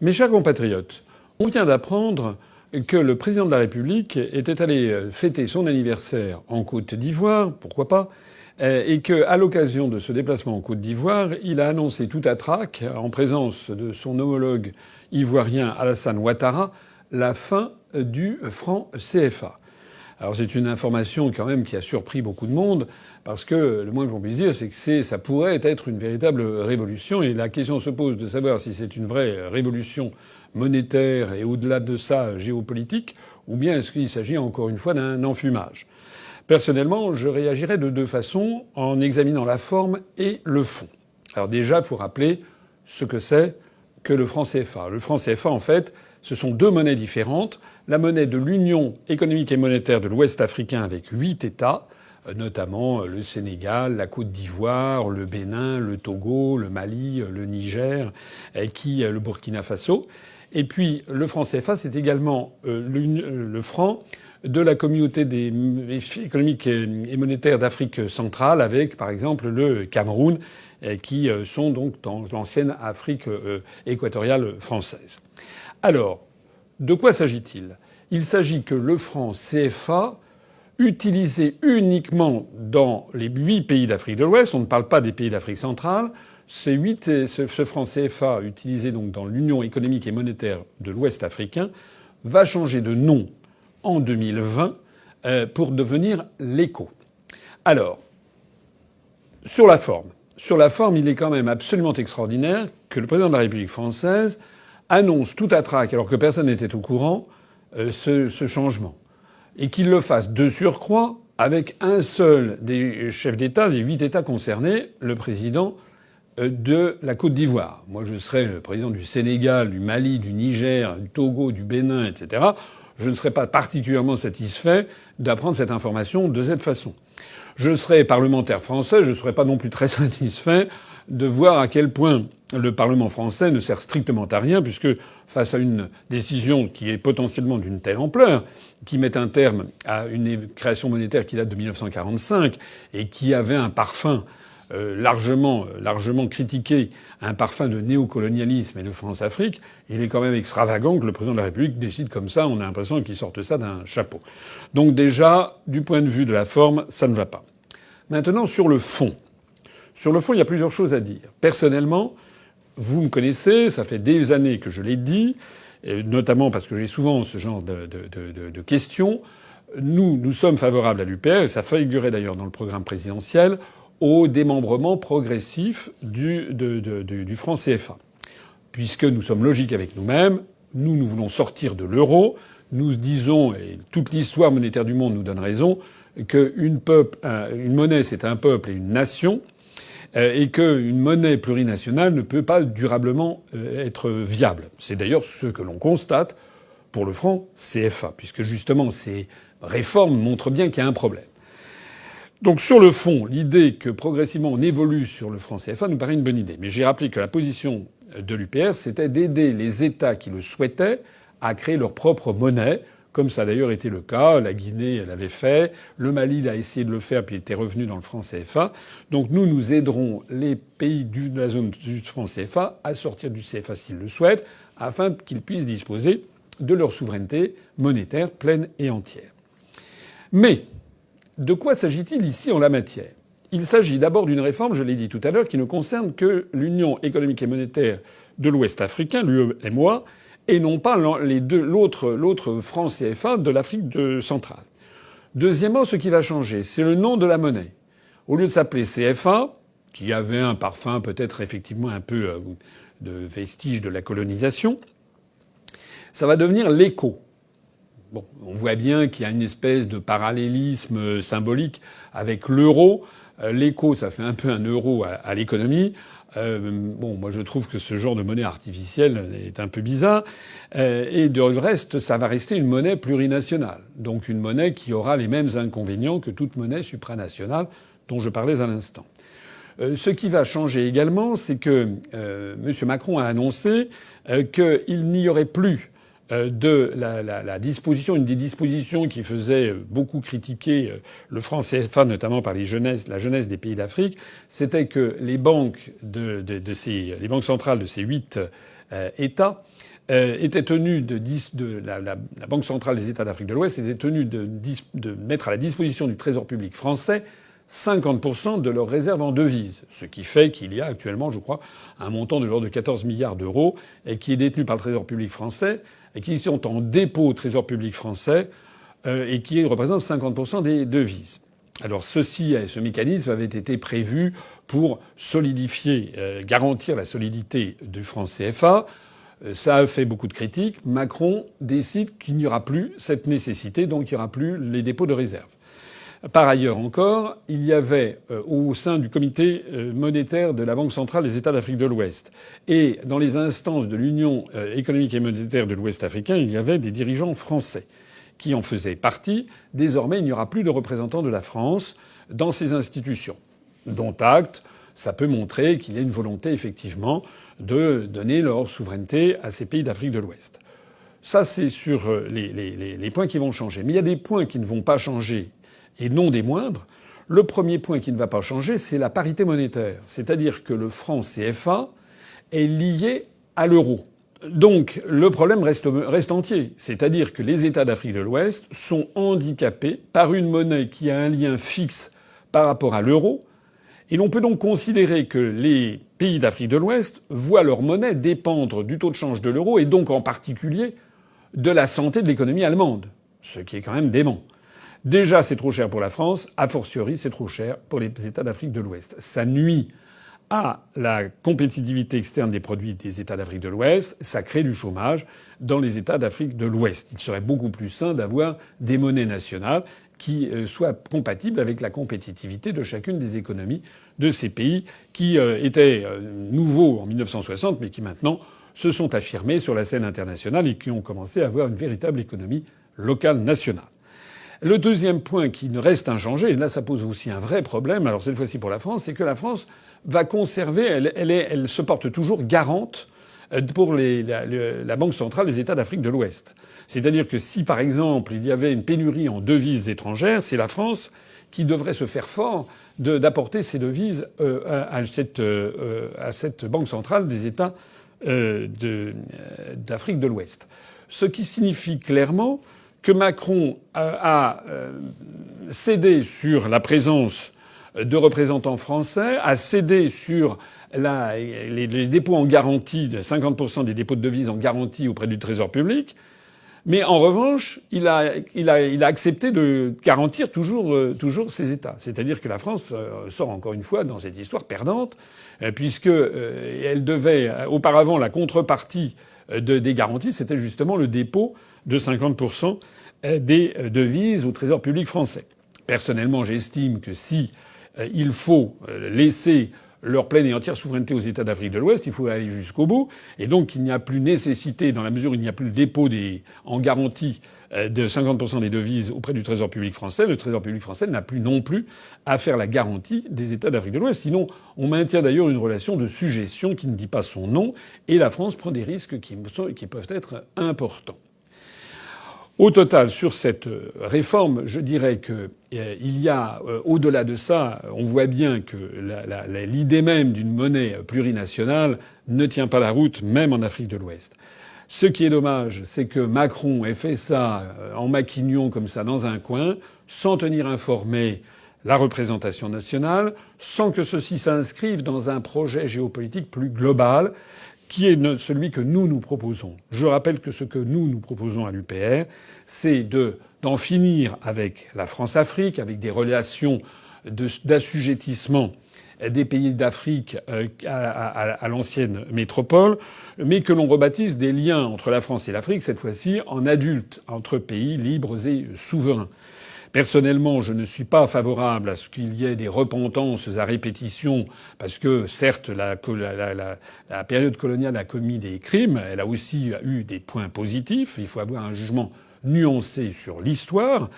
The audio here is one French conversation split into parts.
Mes chers compatriotes, on vient d'apprendre que le président de la République était allé fêter son anniversaire en Côte d'Ivoire, pourquoi pas, et qu'à l'occasion de ce déplacement en Côte d'Ivoire, il a annoncé tout à trac, en présence de son homologue ivoirien Alassane Ouattara, la fin du franc CFA. Alors c'est une information quand même qui a surpris beaucoup de monde, parce que le moins qu'on puisse dire, c'est que ça pourrait être une véritable révolution, et la question se pose de savoir si c'est une vraie révolution monétaire et au-delà de ça géopolitique, ou bien est-ce qu'il s'agit encore une fois d'un enfumage. Personnellement, je réagirais de deux façons, en examinant la forme et le fond. Alors déjà, il faut rappeler ce que c'est que le franc CFA. Le franc CFA, en fait, ce sont deux monnaies différentes. La monnaie de l'Union économique et monétaire de l'Ouest africain avec 8 États, notamment le Sénégal, la Côte d'Ivoire, le Bénin, le Togo, le Mali, le Niger, le Burkina Faso. Et puis le franc CFA, c'est également le franc de la communauté économique et monétaire d'Afrique centrale avec, par exemple, le Cameroun, qui sont donc dans l'ancienne Afrique équatoriale française. Alors, de quoi s'agit-il ? Il s'agit que le franc CFA, utilisé uniquement dans les 8 pays d'Afrique de l'Ouest, on ne parle pas des pays d'Afrique centrale, ce franc CFA utilisé donc dans l'Union économique et monétaire de l'Ouest africain va changer de nom en 2020 pour devenir l'ECO. Alors, sur la forme, il est quand même absolument extraordinaire que le président de la République française annonce tout à trac, alors que personne n'était au courant, ce changement. Et qu'il le fasse de surcroît avec un seul des chefs d'État, des 8 États concernés, le président de la Côte d'Ivoire. Moi, je serais le président du Sénégal, du Mali, du Niger, du Togo, du Bénin, etc. Je ne serais pas particulièrement satisfait d'apprendre cette information de cette façon. Je serais parlementaire français, je ne serais pas non plus très satisfait de voir à quel point le Parlement français ne sert strictement à rien, puisque face à une décision qui est potentiellement d'une telle ampleur, qui met un terme à une création monétaire qui date de 1945 et qui avait un parfum largement critiqué, un parfum de néocolonialisme et de France-Afrique, il est quand même extravagant que le président de la République décide comme ça. On a l'impression qu'il sorte ça d'un chapeau. Donc déjà, du point de vue de la forme, ça ne va pas. Maintenant, sur le fond. Sur le fond, il y a plusieurs choses à dire. Personnellement, vous me connaissez, ça fait des années que je l'ai dit, et notamment parce que j'ai souvent ce genre de questions. Nous sommes favorables à l'UPR, et ça figurait d'ailleurs dans le programme présidentiel, au démembrement progressif du franc CFA. Puisque nous sommes logiques avec nous-mêmes, nous voulons sortir de l'euro, nous disons, et toute l'histoire monétaire du monde nous donne raison, qu'une monnaie c'est un peuple et une nation, et qu'une monnaie plurinationale ne peut pas durablement être viable. C'est d'ailleurs ce que l'on constate pour le franc CFA, puisque justement ces réformes montrent bien qu'il y a un problème. Donc sur le fond, l'idée que progressivement on évolue sur le franc CFA nous paraît une bonne idée. Mais j'ai rappelé que la position de l'UPR, c'était d'aider les États qui le souhaitaient à créer leur propre monnaie, comme ça a d'ailleurs été le cas. La Guinée l'avait fait, le Mali a essayé de le faire puis était revenu dans le franc CFA. Donc nous aiderons les pays de la zone du franc CFA à sortir du CFA s'ils le souhaitent, afin qu'ils puissent disposer de leur souveraineté monétaire pleine et entière. Mais de quoi s'agit-il ici en la matière ? Il s'agit d'abord d'une réforme, je l'ai dit tout à l'heure, qui ne concerne que l'Union économique et monétaire de l'Ouest africain, l'UEMOA, et non pas l'autre franc CFA de l'Afrique centrale. Deuxièmement, ce qui va changer, c'est le nom de la monnaie. Au lieu de s'appeler CFA, qui avait un parfum peut-être effectivement un peu de vestige de la colonisation, ça va devenir l'ECO. Bon, on voit bien qu'il y a une espèce de parallélisme symbolique avec l'euro. L'ECO, ça fait un peu un euro à l'économie. Moi, je trouve que ce genre de monnaie artificielle est un peu bizarre. Et de reste, ça va rester une monnaie plurinationale. Donc une monnaie qui aura les mêmes inconvénients que toute monnaie supranationale dont je parlais à l'instant. Ce qui va changer également, c'est que M. Macron a annoncé qu'il n'y aurait plus de la disposition, une des dispositions qui faisait beaucoup critiquer le franc CFA, notamment par la jeunesse des pays d'Afrique, c'était que les banques les banques centrales de ces 8 États était tenue la Banque centrale des États d'Afrique de l'Ouest était tenue de mettre à la disposition du Trésor public français 50% de leurs réserves en devises. Ce qui fait qu'il y a actuellement, je crois, un montant de l'ordre de 14 milliards d'euros et qui est détenu par le Trésor public français et qui sont en dépôt au Trésor public français et qui représente 50% des devises. Alors ce mécanisme avait été prévu pour solidifier, garantir la solidité du franc CFA. Ça a fait beaucoup de critiques. Macron décide qu'il n'y aura plus cette nécessité, donc il n'y aura plus les dépôts de réserve. Par ailleurs encore, il y avait au sein du comité monétaire de la Banque centrale des États d'Afrique de l'Ouest et dans les instances de l'Union économique et monétaire de l'Ouest africain, il y avait des dirigeants français qui en faisaient partie. Désormais, il n'y aura plus de représentants de la France dans ces institutions. Dont acte, ça peut montrer qu'il y a une volonté effectivement de donner leur souveraineté à ces pays d'Afrique de l'Ouest. Ça, c'est sur les points qui vont changer. Mais il y a des points qui ne vont pas changer, et non des moindres. Le premier point qui ne va pas changer, c'est la parité monétaire. C'est-à-dire que le franc CFA est lié à l'euro. Donc le problème reste entier. C'est-à-dire que les États d'Afrique de l'Ouest sont handicapés par une monnaie qui a un lien fixe par rapport à l'euro. Et l'on peut donc considérer que les pays d'Afrique de l'Ouest voient leur monnaie dépendre du taux de change de l'euro et donc en particulier de la santé de l'économie allemande. Ce qui est quand même dément. Déjà, c'est trop cher pour la France. A fortiori, c'est trop cher pour les États d'Afrique de l'Ouest. Ça nuit à la compétitivité externe des produits des États d'Afrique de l'Ouest. Ça crée du chômage dans les États d'Afrique de l'Ouest. Il serait beaucoup plus sain d'avoir des monnaies nationales qui soient compatibles avec la compétitivité de chacune des économies de ces pays qui étaient nouveaux en 1960 mais qui maintenant se sont affirmés sur la scène internationale et qui ont commencé à avoir une véritable économie locale nationale. Le deuxième point qui ne reste inchangé, et là ça pose aussi un vrai problème, alors cette fois-ci pour la France, c'est que la France va conserver, elle se porte toujours garante pour la Banque centrale des États d'Afrique de l'Ouest. C'est-à-dire que si, par exemple, il y avait une pénurie en devises étrangères, c'est la France qui devrait se faire fort d'apporter ces devises à cette Banque centrale des États d'Afrique de l'Ouest. Ce qui signifie clairement que Macron a cédé sur la présence de représentants français, a cédé sur les dépôts en garantie, 50% des dépôts de devises en garantie auprès du Trésor public. Mais en revanche, il a accepté de garantir toujours ces États. C'est-à-dire que la France sort encore une fois dans cette histoire perdante, puisque elle devait auparavant la contrepartie des garanties, c'était justement le dépôt de 50% des devises au Trésor public français. Personnellement, j'estime que si il faut laisser leur pleine et entière souveraineté aux États d'Afrique de l'Ouest, il faut aller jusqu'au bout. Et donc, il n'y a plus nécessité, dans la mesure où il n'y a plus le dépôt en garantie de 50% des devises auprès du Trésor public français, le Trésor public français n'a plus non plus à faire la garantie des États d'Afrique de l'Ouest. Sinon, on maintient d'ailleurs une relation de sujétion qui ne dit pas son nom, et la France prend des risques qui peuvent être importants. Au total, sur cette réforme, je dirais que il y a, au-delà de ça, on voit bien que l'idée même d'une monnaie plurinationale ne tient pas la route, même en Afrique de l'Ouest. Ce qui est dommage, c'est que Macron ait fait ça en maquignon comme ça dans un coin, sans tenir informé la représentation nationale, sans que ceci s'inscrive dans un projet géopolitique plus global, qui est celui que nous proposons. Je rappelle que ce que nous proposons à l'UPR, c'est d'en finir avec la France-Afrique, avec des relations d'assujettissement des pays d'Afrique à l'ancienne métropole, mais que l'on rebaptise des liens entre la France et l'Afrique, cette fois-ci en adultes, entre pays libres et souverains. Personnellement, je ne suis pas favorable à ce qu'il y ait des repentances à répétition, parce que certes, la période coloniale a commis des crimes, elle a aussi eu des points positifs. Il faut avoir un jugement nuancé sur l'histoire.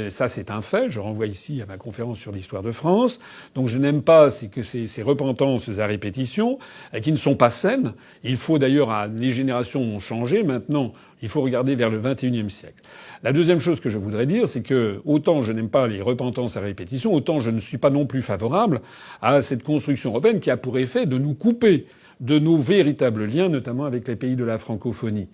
Ça, c'est un fait. Je renvoie ici à ma conférence sur l'histoire de France. Donc je n'aime pas ces repentances à répétition, qui ne sont pas saines. Il faut d'ailleurs, les générations ont changé. Maintenant, il faut regarder vers le XXIe siècle. La deuxième chose que je voudrais dire, c'est que autant je n'aime pas les repentances à répétition, autant je ne suis pas non plus favorable à cette construction européenne qui a pour effet de nous couper de nos véritables liens, notamment avec les pays de la francophonie.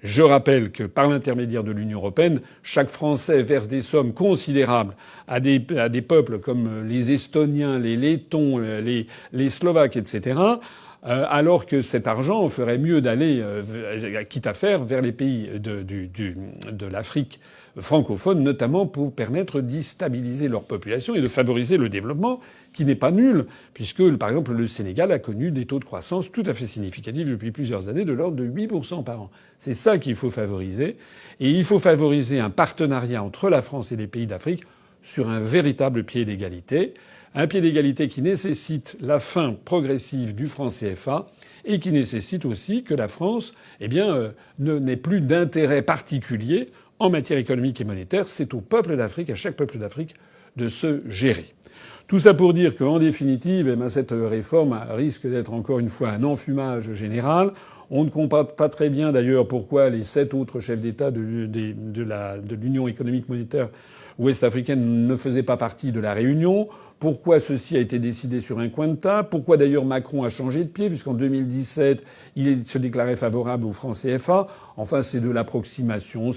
Je rappelle que par l'intermédiaire de l'Union européenne, chaque Français verse des sommes considérables à des peuples comme les Estoniens, les Lettons, les Slovaques, etc., alors que cet argent ferait mieux d'aller, quitte à faire, vers les pays de l'Afrique francophone, notamment pour permettre d'y stabiliser leur population et de favoriser le développement, qui n'est pas nul, puisque, par exemple, le Sénégal a connu des taux de croissance tout à fait significatifs depuis plusieurs années, de l'ordre de 8% par an. C'est ça qu'il faut favoriser. Et il faut favoriser un partenariat entre la France et les pays d'Afrique sur un véritable pied d'égalité. Un pied d'égalité qui nécessite la fin progressive du franc CFA et qui nécessite aussi que la France, n'ait plus d'intérêt particulier en matière économique et monétaire. C'est au peuple d'Afrique, à chaque peuple d'Afrique, de se gérer. Tout ça pour dire qu'en définitive, cette réforme risque d'être encore une fois un enfumage général. On ne comprend pas très bien d'ailleurs pourquoi les 7 autres chefs d'État de l'Union économique monétaire ouest-africaine ne faisaient pas partie de la réunion. Pourquoi ceci a été décidé sur un coin de table. Pourquoi d'ailleurs Macron a changé de pied, puisqu'en 2017, il se déclarait favorable au franc CFA. Enfin, c'est de l'approximation,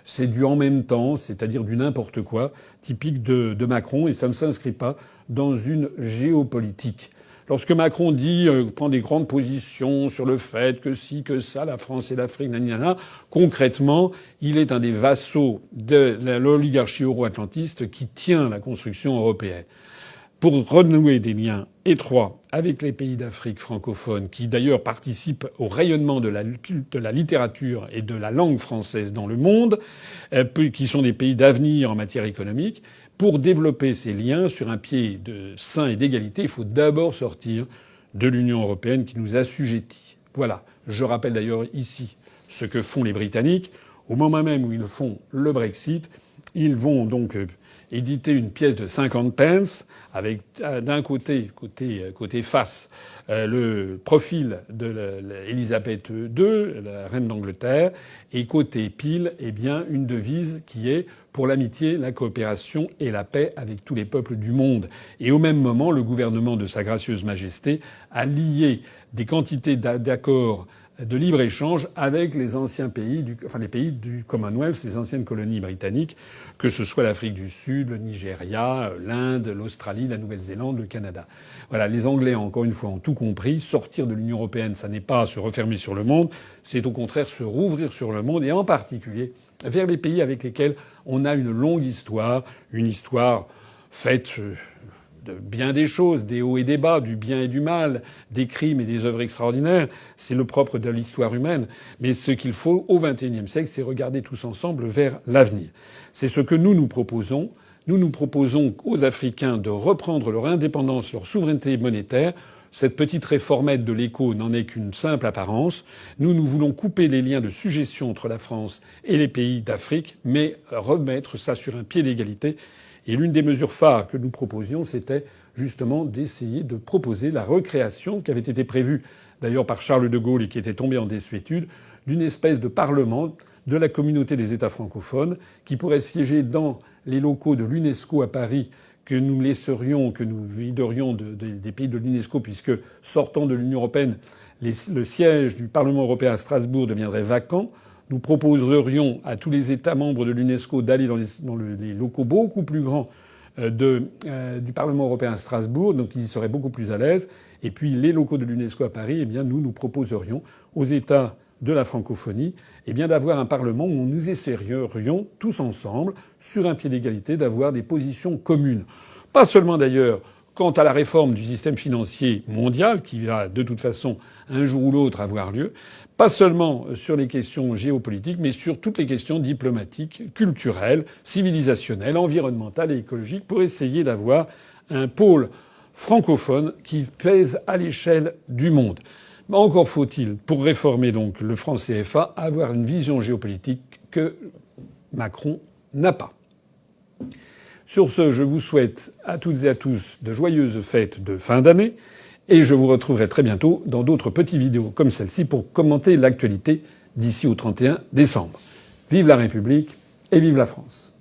c'est du en même temps, c'est-à-dire du n'importe quoi, typique de Macron, et ça ne s'inscrit pas dans une géopolitique. Lorsque Macron prend des grandes positions sur le fait que si, que ça, la France et l'Afrique, nanana, concrètement, il est un des vassaux de l'oligarchie euro-atlantiste qui tient la construction européenne. Pour renouer des liens étroits avec les pays d'Afrique francophone, qui d'ailleurs participent au rayonnement de la littérature et de la langue française dans le monde, qui sont des pays d'avenir en matière économique, pour développer ces liens sur un pied sain et d'égalité, il faut d'abord sortir de l'Union européenne qui nous assujettit. Voilà. Je rappelle d'ailleurs ici ce que font les Britanniques. Au moment même où ils font le Brexit, ils vont donc éditer une pièce de 50 pence avec d'un côté face le profil de l'Élisabeth II, la reine d'Angleterre, et côté pile, une devise qui est pour l'amitié, la coopération et la paix avec tous les peuples du monde. Et au même moment, le gouvernement de Sa Gracieuse Majesté a lié des quantités d'accords de libre-échange avec les anciens pays les pays du Commonwealth, les anciennes colonies britanniques, que ce soit l'Afrique du Sud, le Nigeria, l'Inde, l'Australie, la Nouvelle-Zélande, le Canada. Voilà. Les Anglais, encore une fois, ont tout compris. Sortir de l'Union européenne, ça n'est pas se refermer sur le monde. C'est au contraire se rouvrir sur le monde et en particulier vers les pays avec lesquels on a une longue histoire, une histoire faite de bien des choses, des hauts et des bas, du bien et du mal, des crimes et des œuvres extraordinaires. C'est le propre de l'histoire humaine. Mais ce qu'il faut au XXIe siècle, c'est regarder tous ensemble vers l'avenir. C'est ce que nous proposons. Nous proposons aux Africains de reprendre leur indépendance, leur souveraineté monétaire. Cette petite réformette de l'écho n'en est qu'une simple apparence. Nous voulons couper les liens de sujétion entre la France et les pays d'Afrique, mais remettre ça sur un pied d'égalité. Et l'une des mesures phares que nous proposions, c'était justement d'essayer de proposer la recréation, qui avait été prévue d'ailleurs par Charles de Gaulle et qui était tombée en désuétude, d'une espèce de parlement de la communauté des États francophones qui pourrait siéger dans les locaux de l'UNESCO à Paris, que nous laisserions, que nous viderions des pays de l'UNESCO, puisque sortant de l'Union européenne, le siège du Parlement européen à Strasbourg deviendrait vacant. Nous proposerions à tous les États membres de l'UNESCO d'aller dans les locaux beaucoup plus grands du Parlement européen à Strasbourg, donc ils y seraient beaucoup plus à l'aise. Et puis les locaux de l'UNESCO à Paris, nous proposerions aux États de la francophonie d'avoir un Parlement où nous essaierions tous ensemble, sur un pied d'égalité, d'avoir des positions communes. Pas seulement d'ailleurs quant à la réforme du système financier mondial, qui va de toute façon un jour ou l'autre avoir lieu, pas seulement sur les questions géopolitiques, mais sur toutes les questions diplomatiques, culturelles, civilisationnelles, environnementales et écologiques, pour essayer d'avoir un pôle francophone qui pèse à l'échelle du monde. Mais encore faut-il, pour réformer donc le franc CFA, avoir une vision géopolitique que Macron n'a pas. Sur ce, je vous souhaite à toutes et à tous de joyeuses fêtes de fin d'année et je vous retrouverai très bientôt dans d'autres petites vidéos comme celle-ci pour commenter l'actualité d'ici au 31 décembre. Vive la République et vive la France!